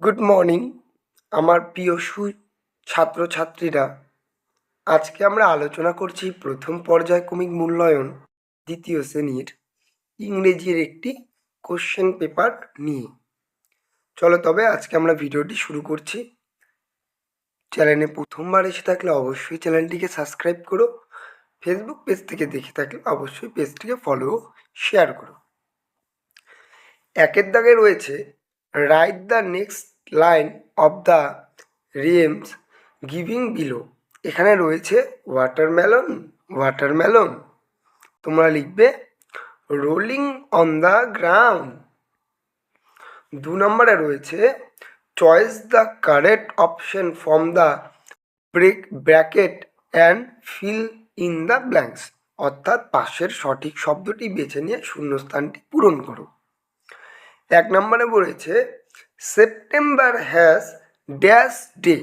Good morning আমার প্রিয় ছাত্রছাত্রীরা। আজকে আমরা আলোচনা করছি প্রথম পর্যায়ক্রমিক মূল্যায়ন দ্বিতীয় শ্রেণীর ইংরেজির একটি কোশ্চেন পেপার নিয়ে। চলো তবে আজকে আমরা ভিডিওটি শুরু করছি। চ্যানেলে প্রথমবার এসে থাকলে অবশ্যই চ্যানেলটিকে সাবস্ক্রাইব করো। ফেসবুক পেজ থেকে দেখে থাকলে অবশ্যই পেজটিকে ফলো শেয়ার করো। একের দাগে রয়েছে write the next line of the rims giving below. এখানে রয়েছে ওয়াটারমেলন। তোমরা লিখবে রোলিং অন দ্য গ্রাউন্ড। 2 নম্বরে রয়েছে choice the correct option from the bracket and fill in the blanks. অর্থাৎ পাশের সঠিক শব্দটি বেছে নিয়ে শূন্যস্থানটি পূরণ করো। 1 নম্বরে বলেছে সেপ্টেম্বর হ্যাজ ড্যাশ ডে।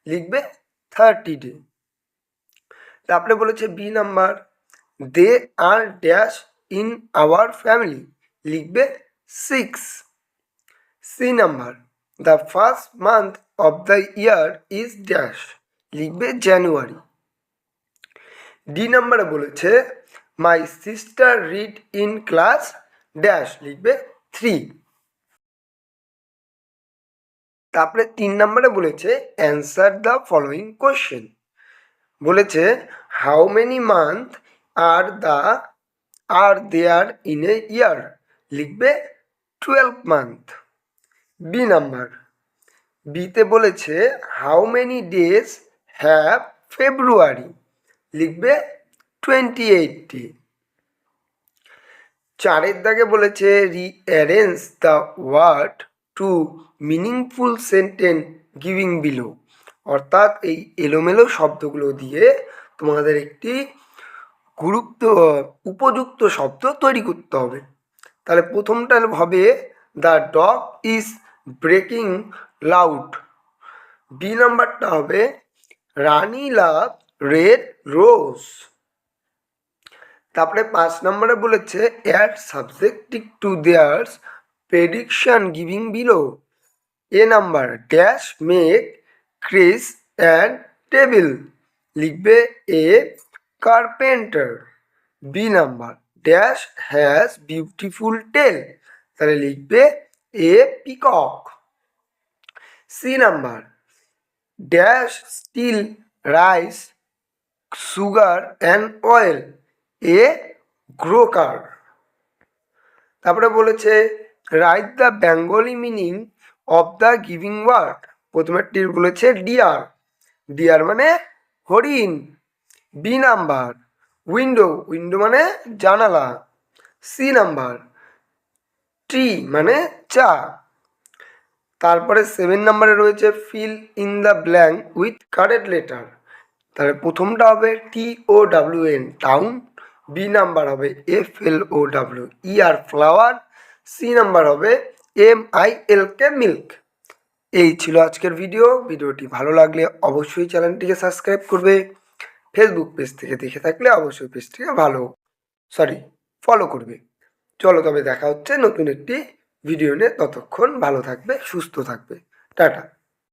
লিখবে 30 ডে। তারপরে বলেছে B number they are dash in our family. লিখবে 6। C number the first month of the year is dash. লিখবে জানুয়ারি। ডি নাম্বারে বলেছে my sister read in class dash. লিখবে 3। তারপরে 3 নম্বরে বলেছে অ্যান্সার দ্য ফলোয়িং কোশ্চেন। বলেছে how many month are there in a year. লিখবে 12 মান্থ। বি নাম্বার বিতে বলেছে how many days have February. লিখবে 28 ডে। 4 দাগে বলেছে rearrange the word to meaningful sentence giving below. অর্থাৎ এই এলোমেলো শব্দগুলো দিয়ে তোমাদের একটি উপযুক্ত শব্দ তৈরি করতে হবে। তাহলে প্রথমটা হবে the dog is breaking loud. B নাম্বারটা হবে রানী লাভ রেড রোজ। তারপরে 5 নম্বরে বলেছে add subjective to theirs prediction giving below. A number dash make chairs and table. লিখবে a carpenter. B number dash has beautiful tail. তাহলে লিখবে a peacock. C number dash still rice sugar and oil. A grocer. তারপরে বলেছে write the Bengali meaning of the giving word. প্রথমেরটি বলেছে dear. Deer মানে হরিণ। B number window মানে জানালা। সি নাম্বার ট্রি মানে চা। তারপরে 7 নম্বরে রয়েছে fill in the blank with correct letter. তাহলে প্রথমটা হবে TOWN টাউন। বি নাম্বার হবে FLOWER ফ্লাওয়ার। সি নাম্বার হবে MILK মিল্ক। এই ছিল আজকের ভিডিওটি ভালো লাগলে অবশ্যই চ্যানেলটিকে সাবস্ক্রাইব করবে। ফেসবুক পেজ থেকে দেখে থাকলে অবশ্যই পেজটিকে ফলো করবে। চলো তবে দেখা হচ্ছে নতুন একটি ভিডিও নিয়ে। ততক্ষণ ভালো থাকবে, সুস্থ থাকবে। টাটা।